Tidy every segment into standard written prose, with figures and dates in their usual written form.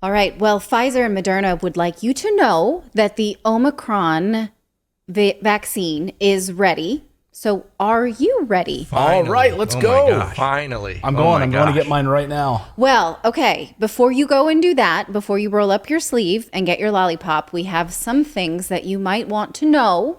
All right. Well, Pfizer and Moderna would like you to know that the Omicron vaccine is ready. So are you ready? Finally. All right, let's go. Finally. I'm going to get mine right now. Well, okay. Before you go and do that, before you roll up your sleeve and get your lollipop, we have some things that you might want to know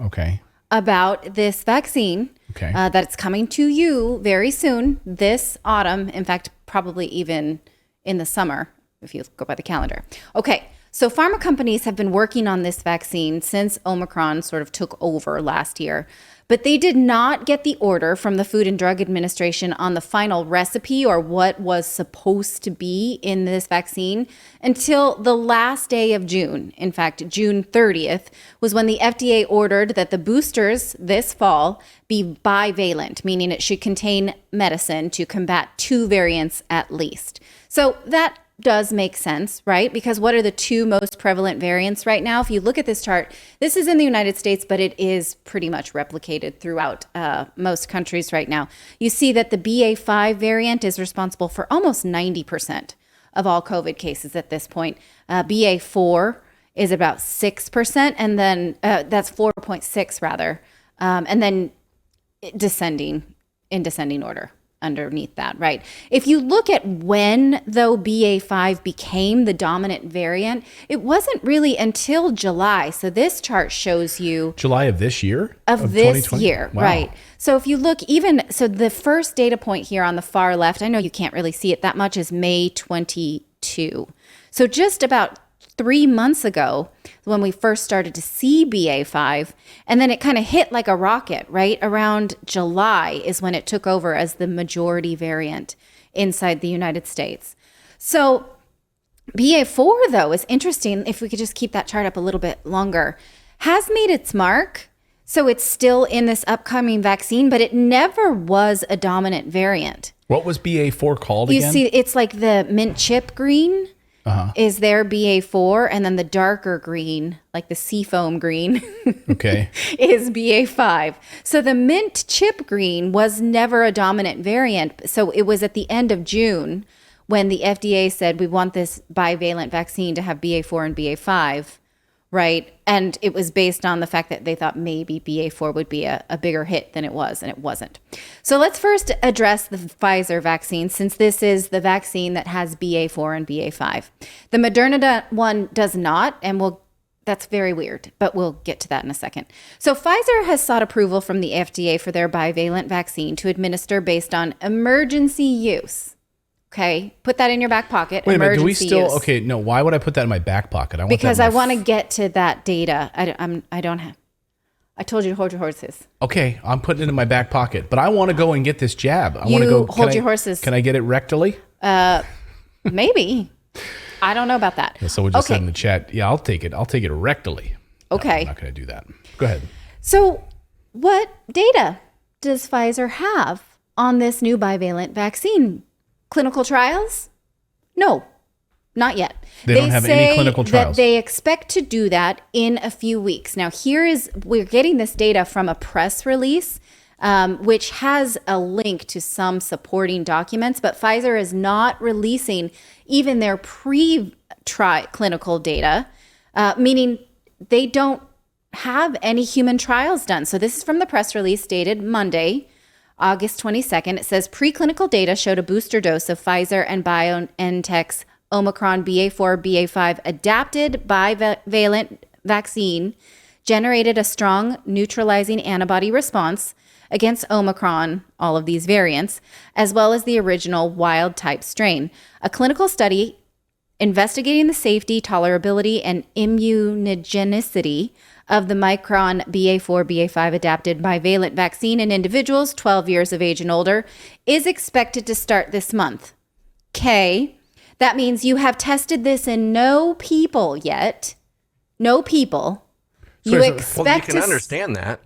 about this vaccine. Okay. That's coming to you very soon, this autumn. In fact, probably even in the summer, if you go by the calendar. Okay. So pharma companies have been working on this vaccine since Omicron sort of took over last year, but they did not get the order from the Food and Drug Administration on the final recipe or what was supposed to be in this vaccine until the last day of June. In fact, June 30th was when the FDA ordered that the boosters this fall be bivalent, meaning it should contain medicine to combat 2 variants at least. So that does make sense, right? Because what are the 2 most prevalent variants right now? If you look at this chart, this is in the United States, but it is pretty much replicated throughout most countries right now. You see that the BA.5 variant is responsible for almost 90% of all COVID cases at this point. BA.4 is about 6%, and then that's 4.6 rather, and then descending order underneath that, right? If you look at when, though, BA.5 became the dominant variant, it wasn't really until July. So this chart shows you July of this year? Of this 2020? year, Wow. right. So if you look so the first data point here on the far left, I know you can't really see it that much, is May 22. So just about 3 months ago, when we first started to see BA.5, and then it kind of hit like a rocket, right? Around July is when it took over as the majority variant inside the United States. So BA.4, though, is interesting. If we could just keep that chart up a little bit longer, has made its mark. So it's still in this upcoming vaccine, but it never was a dominant variant. What was BA.4 called again? You see, it's like the mint chip green. Is there BA.4, and then the darker green, like the seafoam green, is BA.5. So the mint chip green was never a dominant variant. So it was at the end of June when the FDA said we want this bivalent vaccine to have BA.4 and BA.5, right? And it was based on the fact that they thought maybe BA.4 would be a bigger hit than it was, and it wasn't. So let's first address the Pfizer vaccine, since this is the vaccine that has BA.4 and BA.5. The Moderna one does not, and that's very weird, but we'll get to that in a second. So Pfizer has sought approval from the FDA for their bivalent vaccine to administer based on emergency use. Okay, put that in your back pocket. Wait a minute, do we still? Use. Okay, no. Why would I put that in my back pocket? Because I want to get to that data. I don't have. I told you to hold your horses. Okay, I'm putting it in my back pocket, but I want to go and get this jab. I want to go. Hold your horses. Can I get it rectally? Maybe. I don't know about that. Yeah, someone just said in the chat. Yeah, I'll take it. I'll take it rectally. Okay. No, I'm not going to do that. Go ahead. So, what data does Pfizer have on this new bivalent vaccine? Clinical trials? No, not yet. They don't have any clinical trials. That they expect to do that in a few weeks. Now, we're getting this data from a press release, which has a link to some supporting documents, but Pfizer is not releasing even their clinical data, meaning they don't have any human trials done. So this is from the press release dated Monday, August 22nd. It says preclinical data showed a booster dose of Pfizer and BioNTech's Omicron BA.4, BA.5 adapted bivalent vaccine generated a strong neutralizing antibody response against Omicron, all of these variants, as well as the original wild type strain. A clinical study investigating the safety, tolerability, and immunogenicity of the Omicron BA.4, BA.5 adapted bivalent vaccine in individuals 12 years of age and older is expected to start this month. Okay, that means you have tested this in no people yet. No people. You expect you can understand that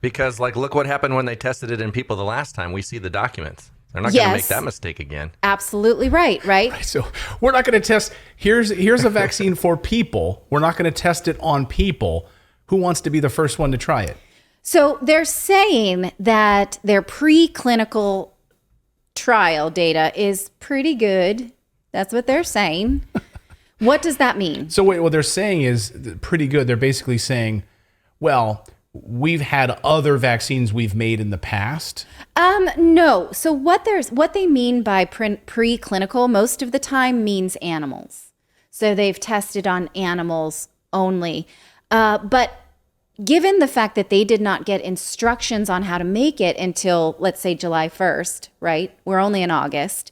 because, look what happened when they tested it in people the last time. We see the documents. They're not going to make that mistake again. Absolutely right. So we're not going to test. Here's a vaccine for people. We're not going to test it on people. Who wants to be the first one to try it? So they're saying that their preclinical trial data is pretty good. That's what they're saying. What does that mean? So what they're saying is pretty good. They're basically saying, well, we've had other vaccines we've made in the past. No. So what they mean by preclinical most of the time means animals. So they've tested on animals only. But given the fact that they did not get instructions on how to make it until, let's say, July 1st, right? We're only in August.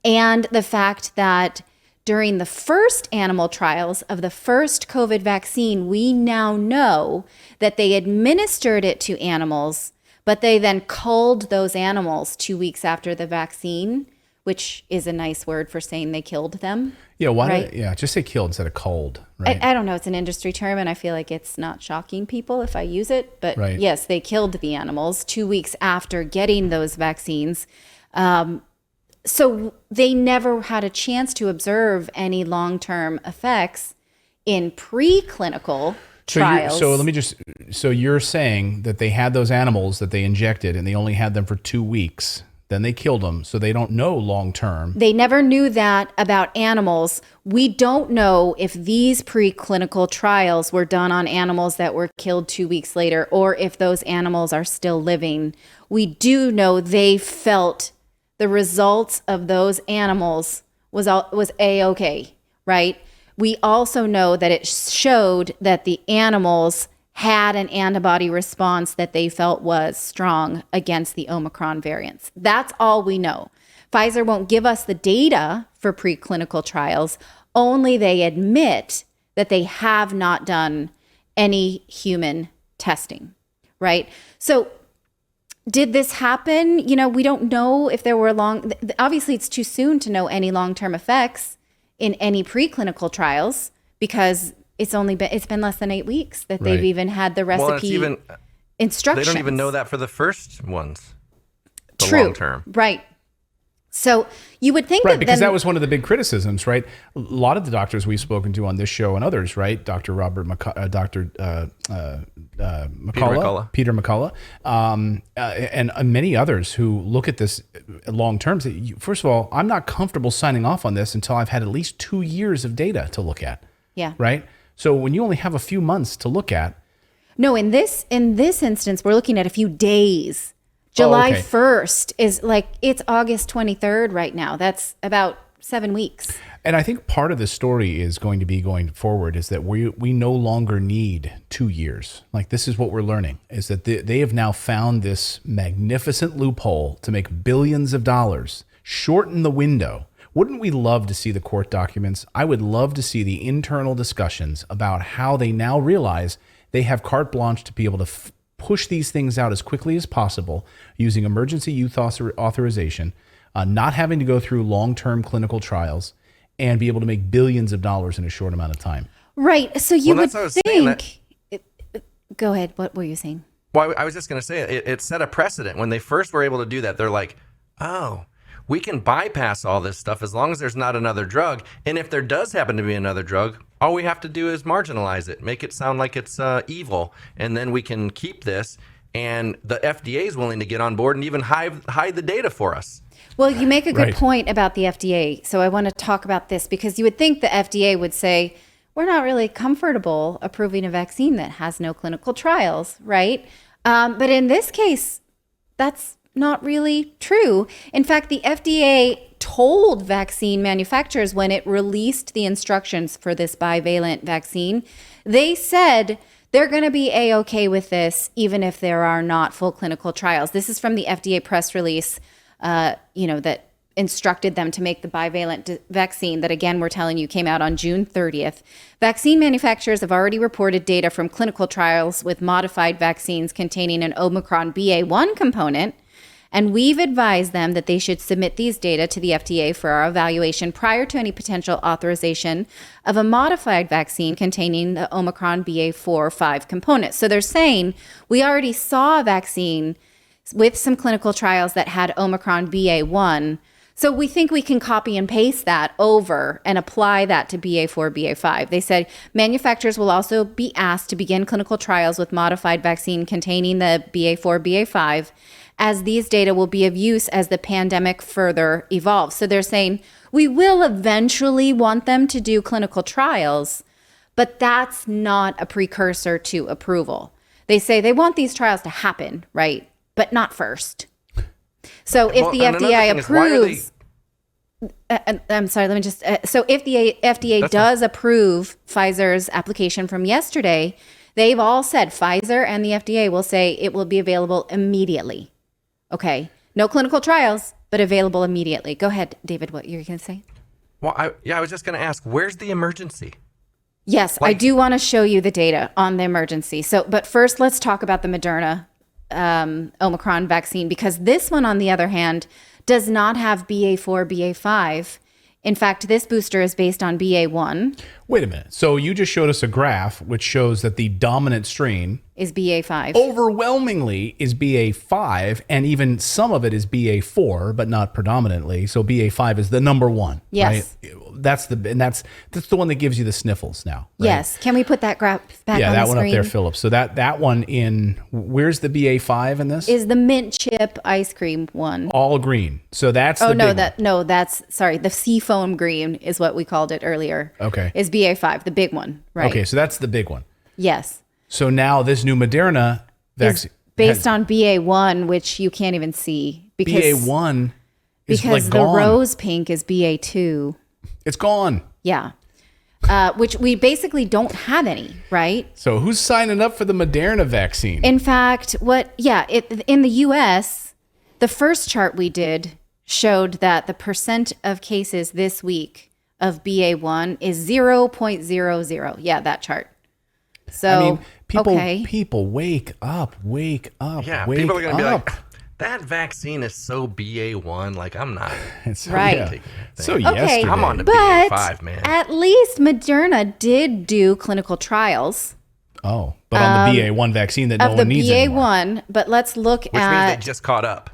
And the fact that during the first animal trials of the first COVID vaccine, we now know that they administered it to animals, but they then culled those animals 2 weeks after the vaccine, which is a nice word for saying they killed them. Yeah, why? Right? Yeah, just say killed instead of culled. Right? I don't know. It's an industry term, and I feel like it's not shocking people if I use it. But Right. yes, they killed the animals 2 weeks after getting those vaccines. So they never had a chance to observe any long-term effects in preclinical trials. So you're saying that they had those animals that they injected and they only had them for 2 weeks. Then they killed them, so they don't know long term. They never knew that about animals. We don't know if these preclinical trials were done on animals that were killed 2 weeks later, or if those animals are still living. We do know they felt the results of those animals was A-okay, right? We also know that it showed that the animals had an antibody response that they felt was strong against the Omicron variants. That's all we know. Pfizer won't give us the data for preclinical trials, only they admit that they have not done any human testing, right? So did this happen? You know, we don't know if there were obviously it's too soon to know any long-term effects in any preclinical trials because it's been less than 8 weeks that they've even had the recipe instructions. They don't even know that for the first ones. True. Long term. Right. So you would think because that was one of the big criticisms, right? A lot of the doctors we've spoken to on this show and others, right? Dr. Peter McCullough, and many others who look at this long term. First of all, I'm not comfortable signing off on this until I've had at least 2 years of data to look at. Yeah. Right. So when you only have a few months to look at. No, in this instance, we're looking at a few days. July 1st is it's August 23rd right now. That's about 7 weeks. And I think part of the story is going to be going forward is that we no longer need 2 years. Like this is what we're learning is that they have now found this magnificent loophole to make billions of dollars, shorten the window. Wouldn't we love to see the court documents? I would love to see the internal discussions about how they now realize they have carte blanche to be able to push these things out as quickly as possible using emergency use authorization, not having to go through long-term clinical trials, and be able to make billions of dollars in a short amount of time. Right. So you would think... Go ahead. What were you saying? Well, I was just going to say it set a precedent. When they first were able to do that, they're like, oh, we can bypass all this stuff as long as there's not another drug. And if there does happen to be another drug, all we have to do is marginalize it, make it sound like it's evil, and then we can keep this. And the FDA is willing to get on board and even hide the data for us. Well, you make a good point about the FDA. So I want to talk about this because you would think the FDA would say, we're not really comfortable approving a vaccine that has no clinical trials, right? But in this case, that's not really true. In fact, the FDA told vaccine manufacturers when it released the instructions for this bivalent vaccine, they said they're going to be A-okay with this, even if there are not full clinical trials. This is from the FDA press release, that instructed them to make the bivalent vaccine that, again, we're telling you came out on June 30th. Vaccine manufacturers have already reported data from clinical trials with modified vaccines containing an Omicron BA.1 component, and we've advised them that they should submit these data to the FDA for our evaluation prior to any potential authorization of a modified vaccine containing the Omicron BA.4/5 component. So they're saying we already saw a vaccine with some clinical trials that had Omicron BA.1. So we think we can copy and paste that over and apply that to BA.4, BA.5. They said manufacturers will also be asked to begin clinical trials with modified vaccine containing the BA.4, BA.5. as these data will be of use as the pandemic further evolves. So they're saying we will eventually want them to do clinical trials, but that's not a precursor to approval. They say they want these trials to happen, right? But not first. So if the FDA approves, I'm sorry, let me just, so if the FDA does approve Pfizer's application from yesterday, they've all said, Pfizer and the FDA will say it will be available immediately. Okay. No clinical trials, but available immediately. Go ahead, David, what you're going to say? Well, I was just going to ask, where's the emergency? Yes, I do want to show you the data on the emergency. So, but first, let's talk about the Moderna Omicron vaccine, because this one, on the other hand, does not have BA4, BA5. In fact, this booster is based on BA1. Wait a minute. So you just showed us a graph which shows that the dominant strain is BA5. Overwhelmingly is BA5, and even some of it is BA4, but not predominantly. So BA5 is the number one. Yes. Right? That's the one that gives you the sniffles now. Right? Yes. Can we put that graph back on the screen? Yeah, that one up there, Philip. So that one where's the BA5 in this? Is the mint chip ice cream one. All green. So that's the big one. The seafoam green is what we called it earlier. Okay. Is BA5, the big one, right? Okay, so that's the big one. Yes. So now this new Moderna vaccine based on BA1, which you can't even see because BA1 is because like the gone. rose pink is BA2. It's gone. Yeah. Which we basically don't have any, right? So who's signing up for the Moderna vaccine? In fact, in the US, the first chart we did showed that the percent of cases this week of BA1 is 0.00. Yeah, that chart. So, I mean, people wake up. Yeah, people are going to be like, that vaccine is so BA1. Like, I'm not. Right. Yeah. So yesterday. I'm on to but BA5, man. At least Moderna did do clinical trials. Oh, but on the BA1 vaccine that no one needs anymore. Of the BA1, but let's look Which means they just caught up.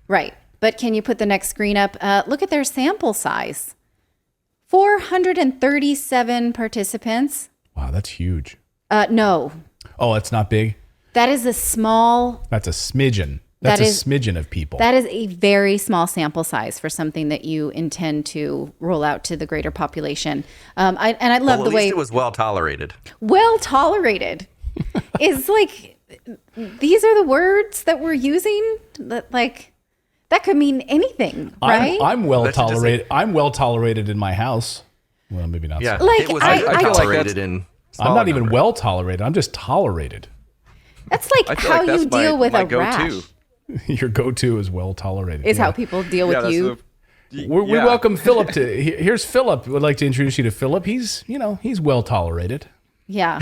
Right. But can you put the next screen up? Look at their sample size. 437 participants. Wow, that's huge. No. Oh, it's not big? That is a small... That's a smidgen. That's a smidgen of people. That is a very small sample size for something that you intend to roll out to the greater population. I love the way... it was well tolerated. Well tolerated. Is like... These are the words that we're using? That could mean anything, right? I'm well tolerated. I'm well tolerated in my house. Well, maybe not. Yeah, so. it was tolerated in. I'm not even well tolerated. I'm just tolerated. That's like how you deal with a rash. Your go-to is well tolerated. Is how people deal with you. We welcome Philip to. Here's Philip. Would like to introduce you to Philip. He's well tolerated. Yeah.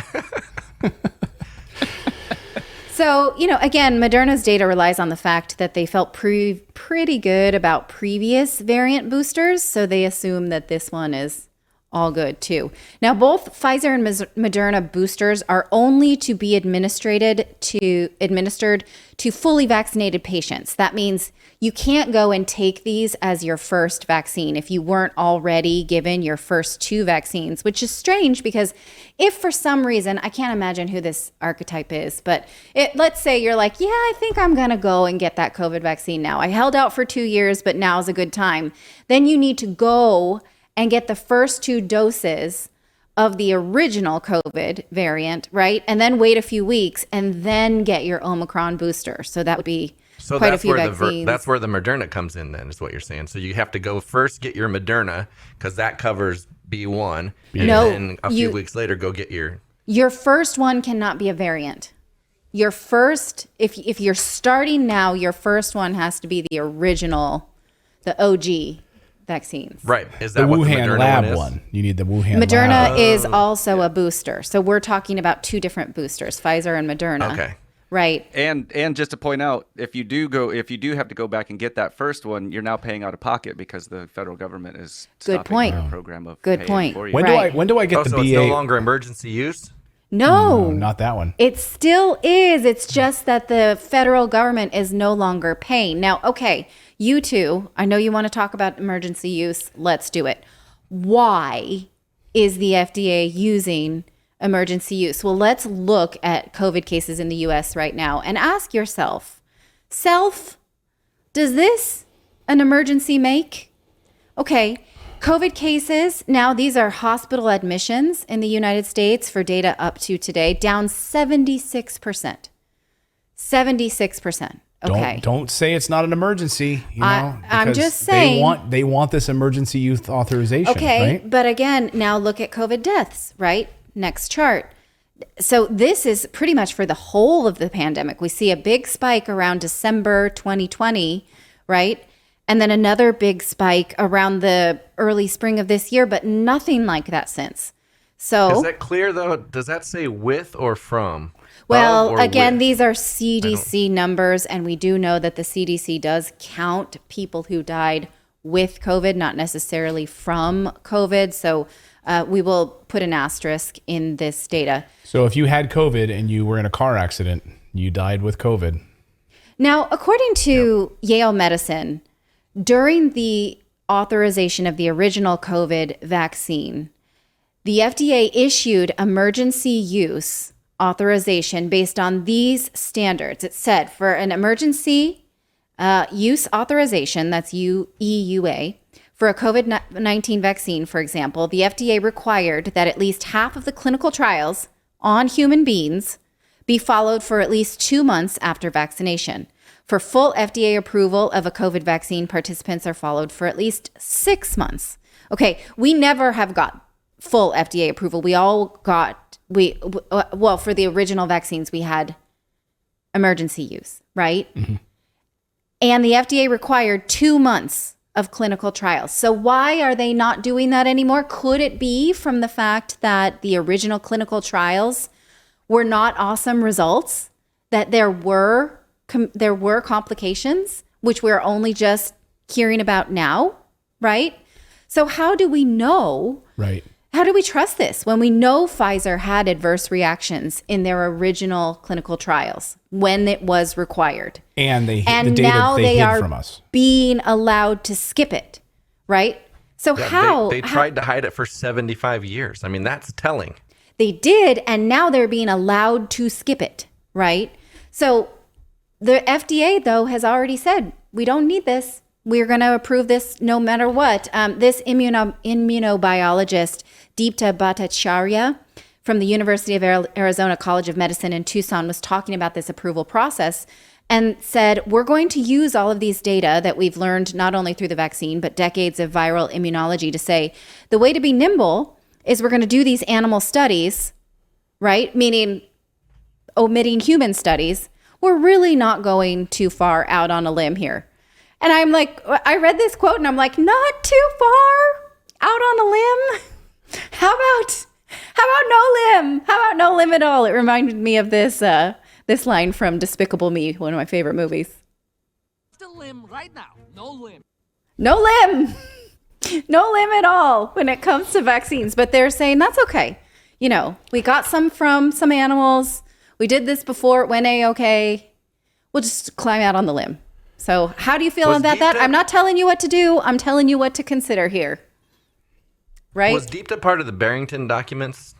So, again, Moderna's data relies on the fact that they felt pretty good about previous variant boosters, so they assume that this one is all good too. Now, both Pfizer and Moderna boosters are only to be administered to fully vaccinated patients. That means you can't go and take these as your first vaccine if you weren't already given your first two vaccines, which is strange because if for some reason, I can't imagine who this archetype is, but let's say you're like, yeah, I think I'm going to go and get that COVID vaccine now. I held out for 2 years, but now's a good time. Then you need to go and get the first two doses of the original COVID variant, right? And then wait a few weeks and then get your Omicron booster. So that would be quite a few vaccines. That's where the Moderna comes in then, is what you're saying. So you have to go first get your Moderna because that covers B1. And then a few weeks later, go get your... Your first one cannot be a variant. Your first, if you're starting now, your first one has to be the original, the OG vaccines. Right. Is that the what Wuhan the Moderna lab one is? You need the Wuhan Moderna lab. is also a booster. So we're talking about two different boosters, Pfizer and Moderna. Okay. Right. And just to point out, if you do have to go back and get that first one, you're now paying out of pocket because the federal government is stopping the program of Good paying point. for you. When do I get the so BA? it's no longer emergency use? No, not that one. It still is. It's just that the federal government is no longer paying. Now, okay, you two, I know you want to talk about emergency use. Let's do it. Why is the FDA using emergency use? Well, let's look at COVID cases in the U.S. right now and ask yourself, Does this an emergency make? Okay. COVID cases, now these are hospital admissions in the United States for data up to today, down 76%. 76%. Okay. Don't say it's not an emergency. I'm just saying they want this emergency use authorization. Okay, right? But again, now look at COVID deaths, right? Next chart. So this is pretty much for the whole of the pandemic. We see a big spike around December 2020, right? And then another big spike around the early spring of this year, but nothing like that since. So is that clear though? Does that say with or from? Well, again, these are CDC numbers, and we do know that the CDC does count people who died with COVID, not necessarily from COVID. So we will put an asterisk in this data. So if you had COVID and you were in a car accident, you died with COVID. Now, according to Yale Medicine, during the authorization of the original COVID vaccine, the FDA issued emergency use authorization based on these standards. It said for an emergency use authorization, that's EUA, for a COVID-19 vaccine, for example, the FDA required that at least half of the clinical trials on human beings be followed for at least 2 months after vaccination. For full FDA approval of a COVID vaccine, participants are followed for at least 6 months. Okay, we never have got full FDA approval. We all got, for the original vaccines, we had emergency use, right? Mm-hmm. And the FDA required 2 months of clinical trials. So why are they not doing that anymore? Could it be from the fact that the original clinical trials were not awesome results, that there were complications, which we're only just hearing about now, right? So how do we know? Right. How do we trust this when we know Pfizer had adverse reactions in their original clinical trials when it was required? And the data they hid from us. Being allowed to skip it, right? So yeah, they tried to hide it for 75 years. I mean, that's telling. They did, and now they're being allowed to skip it, right? So the FDA, though, has already said, we don't need this. We're going to approve this no matter what. This immunobiologist, Deepta Bhattacharya from the University of Arizona College of Medicine in Tucson was talking about this approval process and said, we're going to use all of these data that we've learned not only through the vaccine, but decades of viral immunology to say, the way to be nimble is we're going to do these animal studies, right? Meaning omitting human studies. We're really not going too far out on a limb here. And I'm like, I read this quote and I'm like, not too far out on a limb. How about no limb? How about no limb at all? It reminded me of this line from Despicable Me, one of my favorite movies. The limb right now. No limb. No limb. No limb at all when it comes to vaccines. But they're saying that's okay. You know, we got some from some animals. We did this before it went A-okay. We'll just climb out on the limb. So how do you feel about that? I'm not telling you what to do. I'm telling you what to consider here. Right? Was Deepta part of the Barrington documents?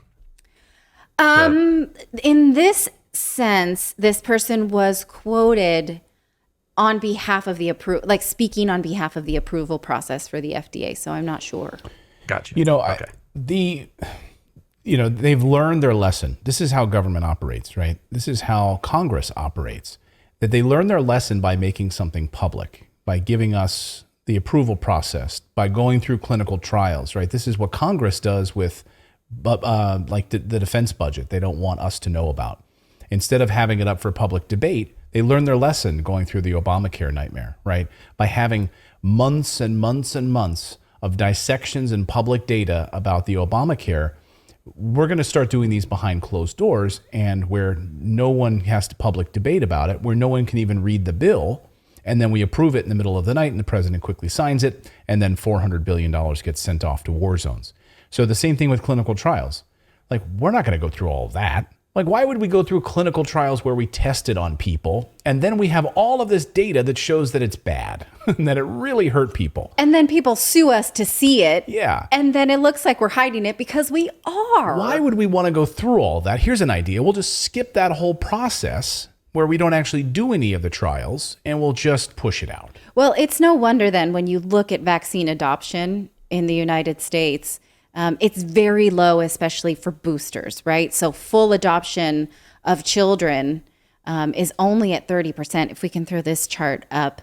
In this sense, this person was quoted on behalf of the speaking on behalf of the approval process for the FDA. So I'm not sure. Gotcha. They've learned their lesson. This is how government operates, right? This is how Congress operates. That they learn their lesson by making something public, by giving us the approval process, by going through clinical trials, right? This is what Congress does with the defense budget they don't want us to know about. Instead of having it up for public debate, they learn their lesson going through the Obamacare nightmare, right? By having months and months and months of dissections and public data about the Obamacare. We're going to start doing these behind closed doors and where no one has to public debate about it, where no one can even read the bill. And then we approve it in the middle of the night and the president quickly signs it. And then $400 billion gets sent off to war zones. So the same thing with clinical trials. Like, we're not going to go through all of that. Like, why would we go through clinical trials where we test it on people and then we have all of this data that shows that it's bad and that it really hurt people? And then people sue us to see it. Yeah. And then it looks like we're hiding it because we are. Why would we want to go through all that? Here's an idea. We'll just skip that whole process. where we don't actually do any of the trials and we'll just push it out. Well, it's no wonder then when you look at vaccine adoption in the United States, it's very low, especially for boosters, right? So full adoption of children is only at 30%. If we can throw this chart up,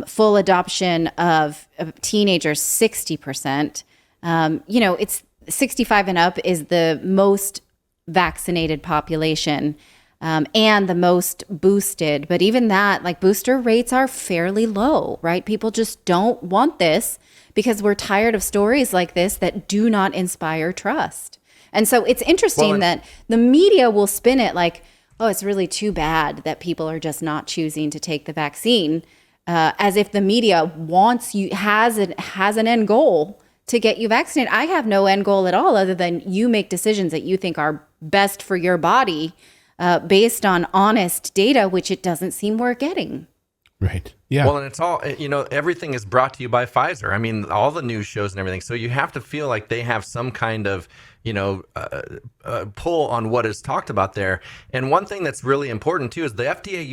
full adoption of teenagers, 60%. It's 65 and up is the most vaccinated population and the most boosted. But even that, like booster rates are fairly low, right? People just don't want this because we're tired of stories like this that do not inspire trust. And so it's interesting that the media will spin it like, oh, it's really too bad that people are just not choosing to take the vaccine, as if the media has an end goal to get you vaccinated. I have no end goal at all other than you make decisions that you think are best for your body based on honest data, which it doesn't seem we're getting. Right. Yeah. Well, and it's all, everything is brought to you by Pfizer. I mean, all the news shows and everything. So you have to feel like they have some kind of, pull on what is talked about there. And one thing that's really important too is the FDA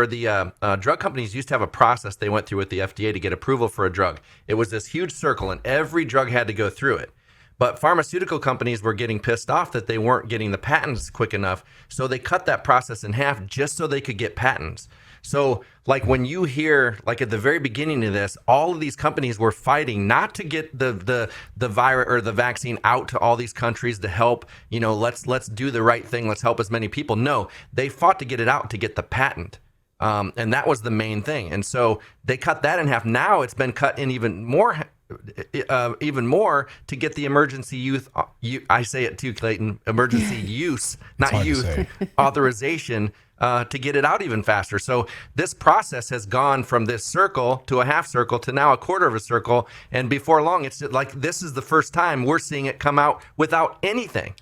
the drug companies used to have a process they went through with the FDA to get approval for a drug. It was this huge circle and every drug had to go through it. But pharmaceutical companies were getting pissed off that they weren't getting the patents quick enough. So they cut that process in half just so they could get patents. So like when you hear, like at the very beginning of this, all of these companies were fighting not to get the virus or the vaccine out to all these countries to help, let's do the right thing. Let's help as many people. No, they fought to get it out to get the patent. And that was the main thing. And so they cut that in half. Now it's been cut in even more to get the emergency use. I say it too, Clayton. Emergency use, not use authorization. To get it out even faster. So this process has gone from this circle to a half circle to now a quarter of a circle. And before long, it's like this is the first time we're seeing it come out without anything.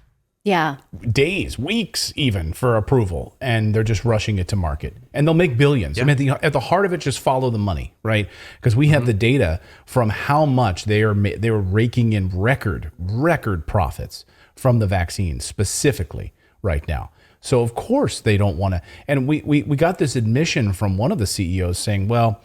Yeah. Days, weeks even for approval. And they're just rushing it to market. And they'll make billions. Yeah. I mean, at the heart of it, just follow the money, right? Because we have the data from how much they were raking in record profits from the vaccine specifically right now. So of course they don't want to. And we got this admission from one of the CEOs saying, well,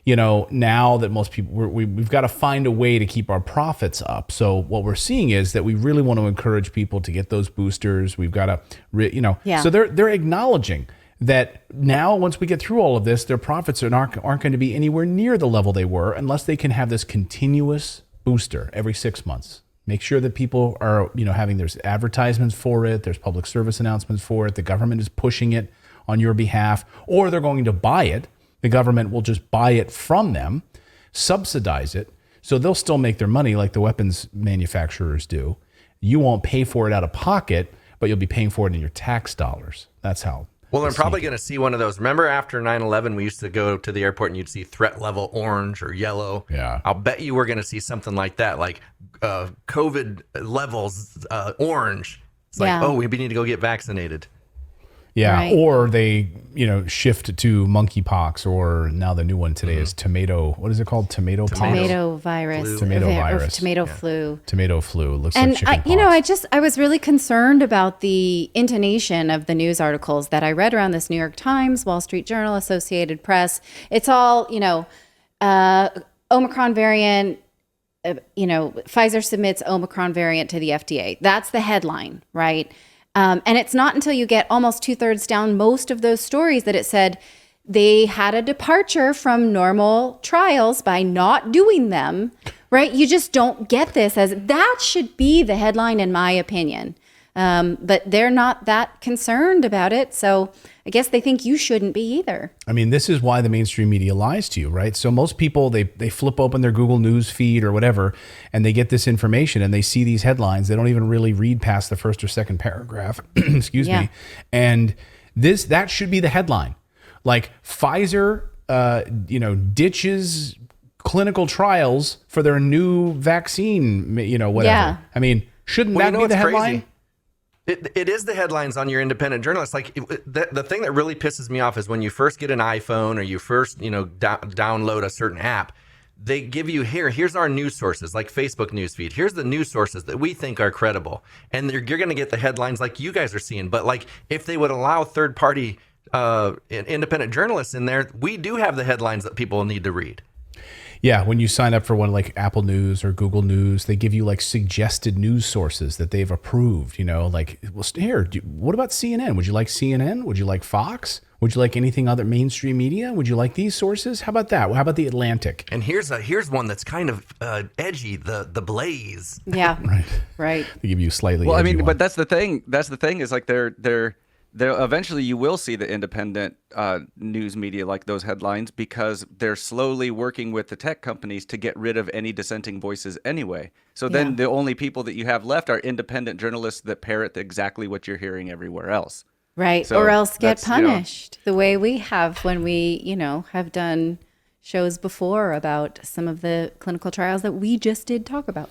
now that most people, we've got to find a way to keep our profits up. So what we're seeing is that we really want to encourage people to get those boosters. We've got to, So they're acknowledging that now once we get through all of this, their profits aren't going to be anywhere near the level they were unless they can have this continuous booster every 6 months. Make sure that people are, there's advertisements for it. There's public service announcements for it. The government is pushing it on your behalf, or they're going to buy it. The government will just buy it from them, subsidize it. So they'll still make their money like the weapons manufacturers do. You won't pay for it out of pocket, but you'll be paying for it in your tax dollars. That's how. Well, I'm probably going to see one of those. Remember after 9/11, we used to go to the airport and you'd see threat level orange or yellow. Yeah. I'll bet you we're going to see something like that, like COVID levels orange. It's like, oh, we need to go get vaccinated. Yeah. Right. Or they, shift to monkeypox, or now the new one today is tomato. What is it called? Tomato virus. Tomato virus. Tomato flu. Tomato flu. Looks and like chickenpox. I was really concerned about the intonation of the news articles that I read around this New York Times, Wall Street Journal, Associated Press. It's all, Omicron variant, Pfizer submits Omicron variant to the FDA. That's the headline, right? And it's not until you get almost 2/3 down most of those stories that it said they had a departure from normal trials by not doing them, right? You just don't get this as that should be the headline, in my opinion. But they're not that concerned about it. So I guess they think you shouldn't be either. I mean, this is why the mainstream media lies to you, right? So most people, they flip open their Google News feed or whatever, and they get this information and they see these headlines. They don't even really read past the first or second paragraph, excuse me. And that should be the headline. Like Pfizer, ditches clinical trials for their new vaccine, whatever. Yeah. I mean, shouldn't that be the headline? Crazy? It is the headlines on your independent journalists. Like the thing that really pisses me off is when you first get an iPhone or you first, download a certain app, they give you here's our news sources, like Facebook newsfeed. Here's the news sources that we think are credible. And you're going to get the headlines like you guys are seeing. But like if they would allow third party independent journalists in there, we do have the headlines that people need to read. Yeah, when you sign up for one like Apple News or Google News, they give you like suggested news sources that they've approved. Like, well, here, what about CNN? Would you like CNN? Would you like Fox? Would you like anything other mainstream media? Would you like these sources? How about that? How about the Atlantic? And here's one that's kind of edgy, the Blaze. Yeah, right. They give you slightly. Well, I edgy mean, one. but that's the thing. That's the thing is like they're eventually you will see the independent news media like those headlines because they're slowly working with the tech companies to get rid of any dissenting voices anyway. So then the only people that you have left are independent journalists that parrot exactly what you're hearing everywhere else. Right. So or else get that's, punished the way we have when we, have done shows before about some of the clinical trials that we just did talk about.